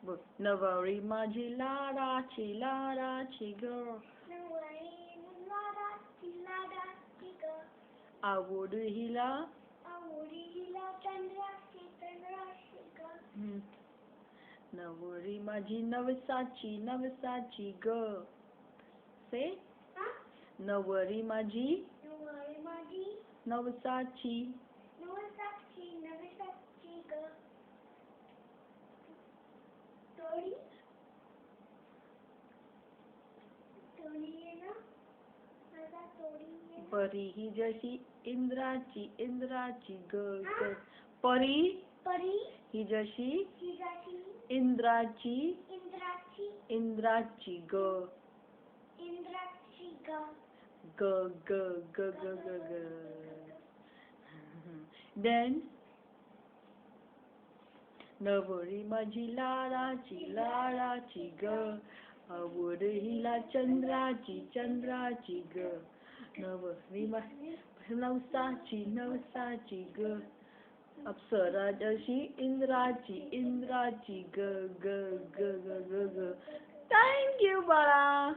बघ. नवरी माझी लाडाची लाडाची ग, आवड हिला नवरी माझी नवसाची नवसाची ग. से नवरी माझी नवसाची परी ही जशी इंद्राची इंद्राची ग ग. परी ही जशी इंद्राची इंद्राची ग ग ग ग ग ग ग. Then नवरी माझी लाडाची लाडाची ग, आवड हिला चंद्राची चंद्राची ग. नवरी माझी नवसाची नवसाची ग, अप्सरा जशी इंद्राची इंद्राची ग ग ग ग ग ग. थँक यू बाळा.